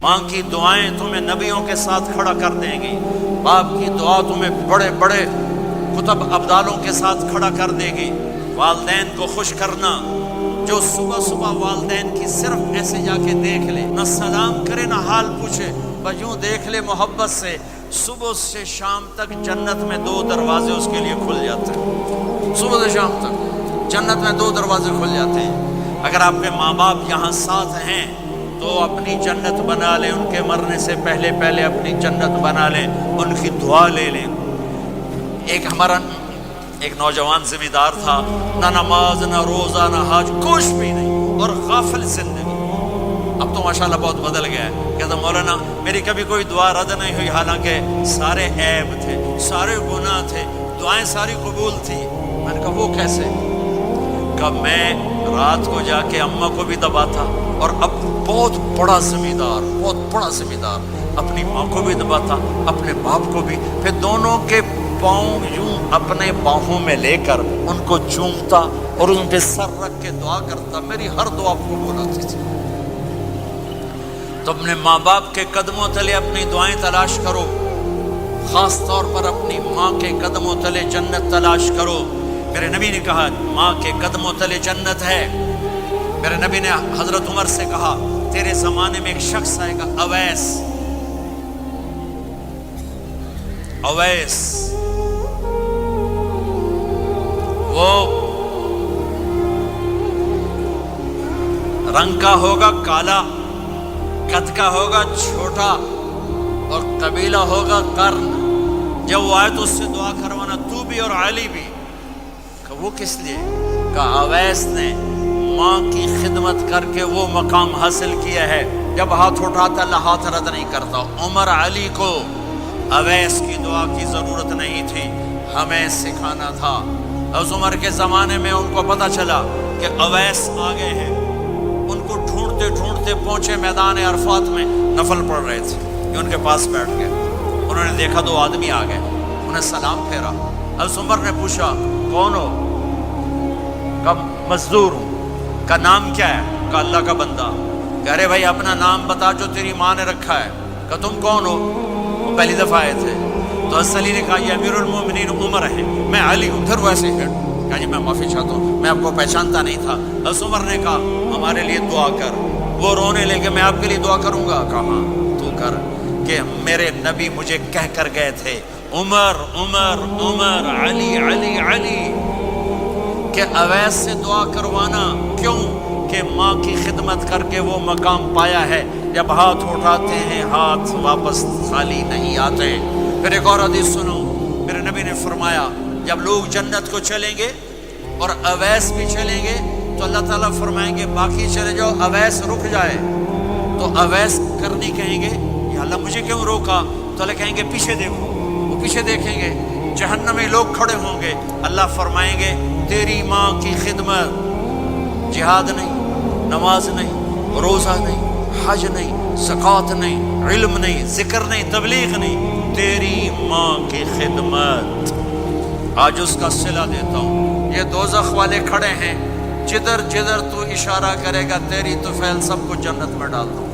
ماں کی دعائیں تمہیں نبیوں کے ساتھ کھڑا کر دیں گی، باپ کی دعا تمہیں بڑے بڑے کتب ابدالوں کے ساتھ کھڑا کر دے گی۔ والدین کو خوش کرنا، جو صبح صبح والدین کی صرف ایسے جا کے دیکھ لے، نہ سلام کرے نہ حال پوچھے، بس یوں دیکھ لے محبت سے، صبح سے شام تک جنت میں 2 دروازے اس کے لیے کھل جاتے ہیں۔ صبح سے شام تک جنت میں 2 دروازے کھل جاتے ہیں۔ اگر آپ کے ماں باپ یہاں ساتھ ہیں تو اپنی جنت بنا لیں، ان کے مرنے سے پہلے اپنی جنت بنا لیں، ان کی دعا لے لیں۔ ہمارا ایک نوجوان ذمہ دار تھا، نہ نماز نہ روزہ نہ حج، کچھ بھی نہیں، اور غافل زندگی۔ اب تو ماشاءاللہ بہت بدل گیا ہے۔ کہتا مولانا میری کبھی کوئی دعا رد نہیں ہوئی، حالانکہ سارے عیب تھے، سارے گناہ تھے، دعائیں ساری قبول تھی۔ میں نے کہا وہ کیسے؟ کہ میں رات کو جا کے اماں کو بھی دباتا، اور اب بہت بڑا ذمہ دار اپنی ماں کو بھی دباتا، اپنے باپ کو بھی، پھر دونوں کے پاؤں یوں اپنے باہوں میں لے کر ان کو چومتا اور ان پہ سر رکھ کے دعا کرتا۔ میری ہر دعا قبول ہوتی تھی۔ تو اپنے ماں باپ کے قدموں تلے اپنی دعائیں تلاش کرو، خاص طور پر اپنی ماں کے قدموں تلے جنت تلاش کرو۔ میرے نبی نے کہا ماں کے قدموں تلے جنت ہے۔ میرے نبی نے حضرت عمر سے کہا تیرے زمانے میں ایک شخص آئے گا، اویس، وہ رنگ کا ہوگا کالا، قد کا ہوگا چھوٹا، اور قبیلہ ہوگا قرن۔ جب وہ آئے تو اس سے دعا کروانا، تو بھی اور علی بھی۔ کہ وہ کس لیے؟ کہ اویس نے ماں کی خدمت کر کے وہ مقام حاصل کیا ہے، جب ہاتھ اٹھاتا اللہ ہاتھ رد نہیں کرتا۔ عمر علی کو اویس کی دعا کی ضرورت نہیں تھی، ہمیں سکھانا تھا۔ اس عمر کے زمانے میں ان کو پتہ چلا کہ اویس آگے ہیں، ان کو ڈھونڈتے ڈھونڈتے پہنچے میدان عرفات میں، نفل پڑھ رہے تھے، کہ ان کے پاس بیٹھ گئے۔ انہوں نے دیکھا 2 آدمی آ گئے، انہیں سلام پھیرا۔ اس عمر نے پوچھا کون ہو؟ کہ مزدور ہوں۔ کا نام کیا ہے؟ کہ اللہ کا بندہ۔ کہہ رہے بھائی اپنا نام بتا جو تیری ماں نے رکھا ہے۔ کہ تم کون ہو؟ وہ پہلی دفعہ آئے تھے۔ تو حضرت علی نے کہا یہ امیر المومنین عمر ہے، میں علی ہوں۔ پھر ویسے ہی کہا جی میں معافی چاہتا ہوں، میں آپ کو پہچانتا نہیں تھا۔ حضرت عمر نے کہا ہمارے لیے دعا کر۔ وہ رونے لگے میں آپ کے لیے دعا کروں گا؟ کہا ہاں تو کر، کہ میرے نبی مجھے کہہ کر گئے تھے عمر عمر عمر، علی علی علی، کہ اویس سے دعا کروانا۔ کیوں؟ کہ ماں کی خدمت کر کے وہ مقام پایا ہے، جب ہاتھ اٹھاتے ہیں ہاتھ واپس خالی نہیں آتے۔ پھر ایک اور حدیث سنو، میرے نبی نے فرمایا جب لوگ جنت کو چلیں گے اور اویس بھی چلیں گے تو اللہ تعالیٰ فرمائیں گے باقی چلے جاؤ، اویس رک جائے۔ تو اویس کرنی کہیں گے یا اللہ مجھے کیوں روکا؟ تو اللہ کہیں گے پیچھے دیکھو۔ وہ پیچھے دیکھیں گے، جہنمی لوگ کھڑے ہوں گے، اللہ فرمائیں گے تیری ماں کی خدمت، جہاد نہیں، نماز نہیں، روزہ نہیں، حج نہیں، زکوٰۃ نہیں، علم نہیں، ذکر نہیں، تبلیغ نہیں، تیری ماں کی خدمت۔ آج اس کا صلہ دیتا ہوں۔ یہ دوزخ والے کھڑے ہیں، جدھر جدھر تو اشارہ کرے گا تیری طفیل سب کو جنت میں ڈال دوں۔